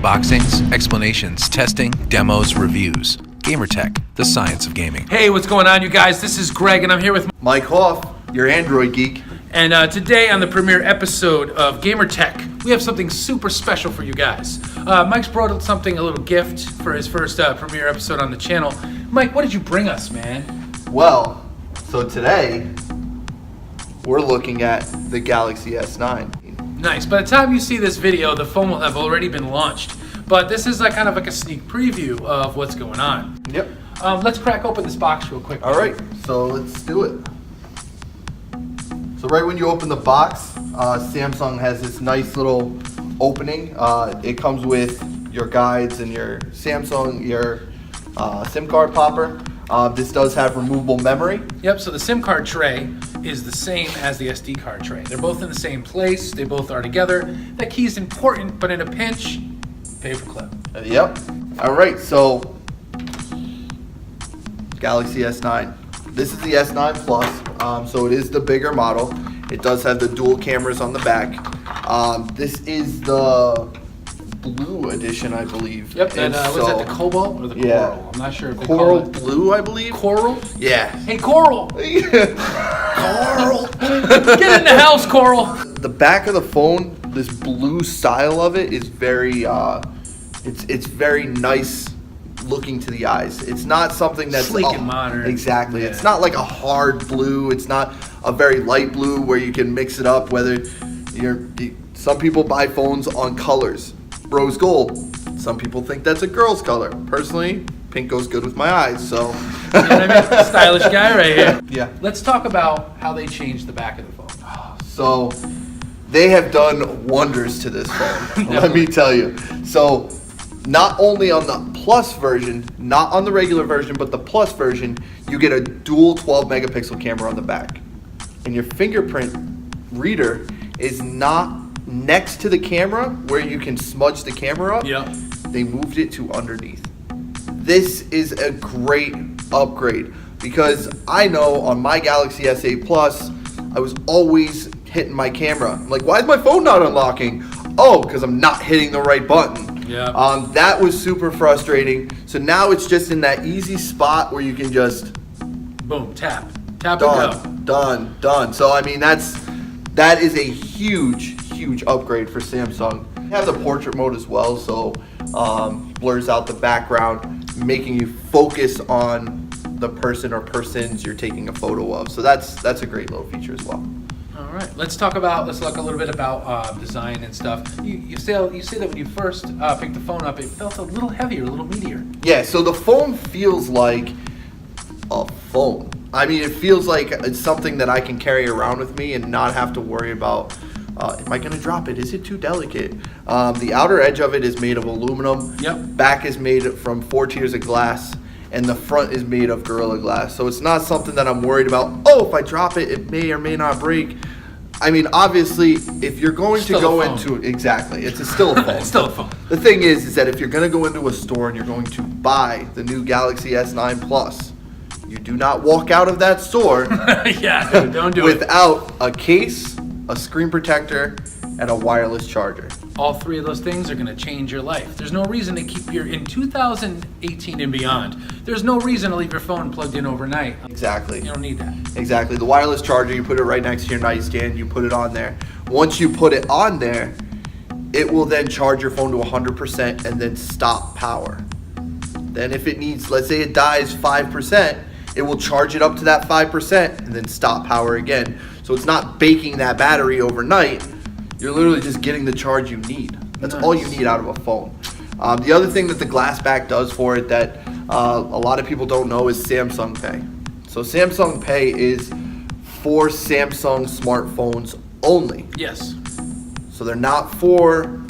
Unboxings, explanations, testing, demos, reviews. GamerTech, the science of gaming. Hey, what's going on, you guys? This is Greg, and I'm here with Mike Hoff, your Android geek. And today on the premiere episode of GamerTech, we have something super special for you guys. Mike's brought out something, a little gift for his first premiere episode on the channel. Mike, what did you bring us, man? Well, so today, we're looking at the Galaxy S9. Nice. By the time you see this video, the phone will have already been launched. But this is kind of like a sneak preview of what's going on. Yep. Let's crack open this box real quick. All right, so let's do it. So right when you open the box, Samsung has this nice little opening. It comes with your guides and your Samsung, your SIM card popper. This does have removable memory. Yep, so the SIM card tray is the same as the SD card tray. They're both in the same place. They both are together. That key is important, but in a pinch, paperclip. Yep. All right, so Galaxy S9. This is the S9 Plus, so it is the bigger model. It does have the dual cameras on the back. This is the blue edition, I believe. Yep, and was that the cobalt or the coral? Yeah. I'm not sure if they Coral call it. blue, I believe. Coral? Yeah. Hey, Coral! Coral! Get in the house, Coral! The back of the phone, this blue style of it is very, it's very nice looking to the eyes. It's not something that's sleek and modern. Exactly. Yeah. It's not like a hard blue. It's not a very light blue where you can mix it up. Some people buy phones on colors. Rose gold. Some people think that's a girl's color. Personally, pink goes good with my eyes. So, you know what I mean? Stylish guy right here. Yeah. Let's talk about how they changed the back of the phone. So, they have done wonders to this phone. Let me tell you. So, not only on the Plus version, not on the regular version, but the Plus version, you get a dual 12 megapixel camera on the back. And your fingerprint reader is not next to the camera where you can smudge the camera up. Yep. They moved it to underneath. This is a great upgrade because I know on my Galaxy S8 Plus, I was always hitting my camera. I'm like, why is my phone not unlocking? Oh, because I'm not hitting the right button. Yeah. That was super frustrating. So now it's just in that easy spot where you can just boom, tap and go. Done. So I mean that is a huge upgrade for Samsung. You have the portrait mode as well, so blurs out the background, making you focus on the person or persons you're taking a photo of. So that's a great little feature as well. All right, let's talk a little bit about design and stuff. You say that when you first picked the phone up, it felt a little heavier, a little meatier. Yeah, so the phone feels like a phone. I mean, it feels like it's something that I can carry around with me and not have to worry about, am I going to drop it? Is it too delicate? The outer edge of it is made of aluminum. Yep. Back is made from 4 tiers of glass. And the front is made of Gorilla Glass. So it's not something that I'm worried about. Oh, if I drop it, it may or may not break. I mean, obviously, if you're going to go into... Exactly. It's still a phone. It's still a phone. The thing is that if you're going to go into a store and you're going to buy the new Galaxy S9 Plus, you do not walk out of that store yeah, don't do it. without a case, a screen protector, and a wireless charger. All three of those things are going to change your life. There's no reason to keep in 2018 and beyond, there's no reason to leave your phone plugged in overnight. Exactly. You don't need that. Exactly. The wireless charger, you put it right next to your nightstand, you put it on there. Once you put it on there, it will then charge your phone to 100% and then stop power. Then if it needs, let's say it dies 5%, it will charge it up to that 5% and then stop power again. So it's not baking that battery overnight. You're literally just getting the charge you need. That's all you need out of a phone. The other thing that the glass back does for it that a lot of people don't know is Samsung Pay. So Samsung Pay is for Samsung smartphones only. Yes. So they're not for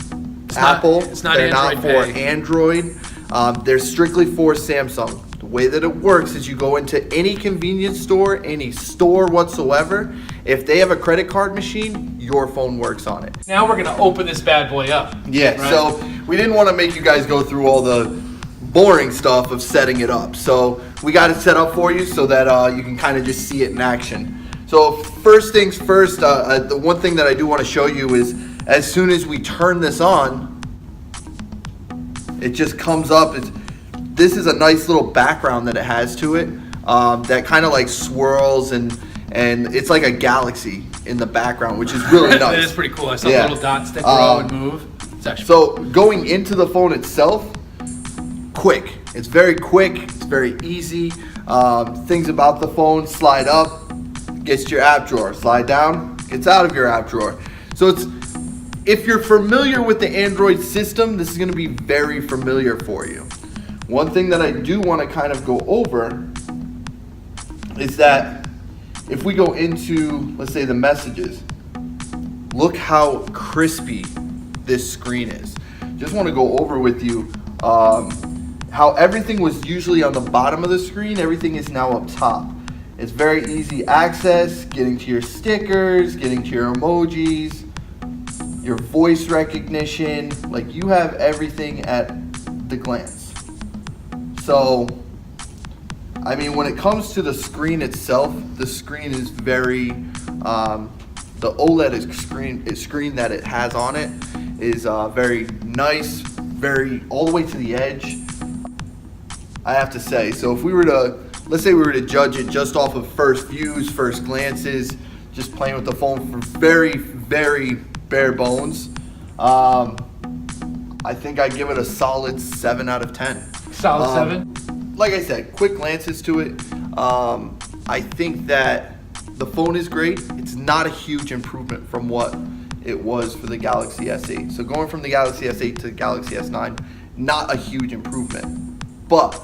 Apple. It's not they're Android not for Pay. Android. They're strictly for Samsung. The way that it works is you go into any convenience store, any store whatsoever. If they have a credit card machine, your phone works on it. Now we're going to open this bad boy up. Yeah, right? So we didn't want to make you guys go through all the boring stuff of setting it up. So we got it set up for you so that you can kind of just see it in action. So first things first, the one thing that I do want to show you is as soon as we turn this on, It just comes up. This is a nice little background that it has to it that kind of like swirls and it's like a galaxy in the background, which is really nice. That is pretty cool. I saw the little dots that grow and move. It's actually so going into the phone itself, quick. It's very quick. It's very easy. Things about the phone: slide up, gets to your app drawer. Slide down, gets out of your app drawer. So if you're familiar with the Android system, this is going to be very familiar for you. One thing that I do want to kind of go over is that if we go into, let's say, the messages, look how crispy this screen is. Just want to go over with you how everything was usually on the bottom of the screen. Everything is now up top. It's very easy access, getting to your stickers, getting to your emojis, your voice recognition. Like, you have everything at the glance. So, I mean, when it comes to the screen itself, the screen is very, the OLED screen that it has on it is very nice, very all the way to the edge, I have to say. So if we were to, let's say we were to judge it just off of first views, first glances, just playing with the phone for very, very bare bones, I think I'd give it a solid 7 out of 10. Solid 7? Like I said, quick glances to it. I think that the phone is great. It's not a huge improvement from what it was for the Galaxy S8. So going from the Galaxy S8 to the Galaxy S9, not a huge improvement. But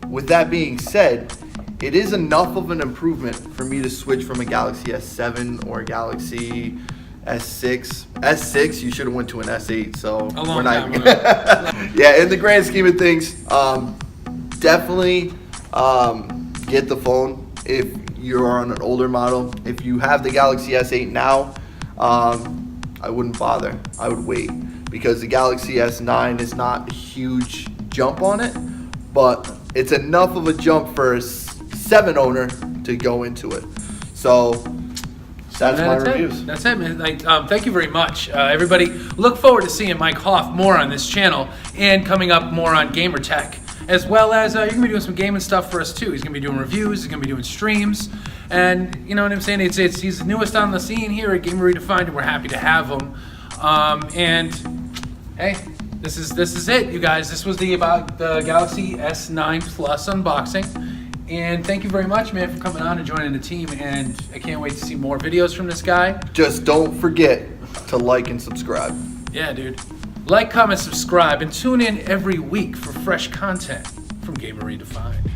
with that being said, it is enough of an improvement for me to switch from a Galaxy S7 or a Galaxy S6. S6, you should have went to an S8. So we're not even yeah, in the grand scheme of things, definitely get the phone if you're on an older model. If you have the Galaxy S8 now, I wouldn't bother. I would wait, because the Galaxy S9 is not a huge jump on it, but it's enough of a jump for a 7 owner to go into it. So that's my reviews. That's it, man. Like, thank you very much, everybody. Look forward to seeing Mike Hoff more on this channel and coming up more on Gamer Tech, as well as you're gonna be doing some gaming stuff for us too. He's gonna be doing reviews. He's gonna be doing streams, and you know what I'm saying. He's the newest on the scene here at Gamer Redefined, and we're happy to have him. And hey, this is it, you guys. This was about the Galaxy S9 Plus unboxing. And thank you very much, man, for coming on and joining the team. And I can't wait to see more videos from this guy. Just don't forget to like and subscribe. Yeah, dude. Like, comment, subscribe, and tune in every week for fresh content from Gamer Redefined.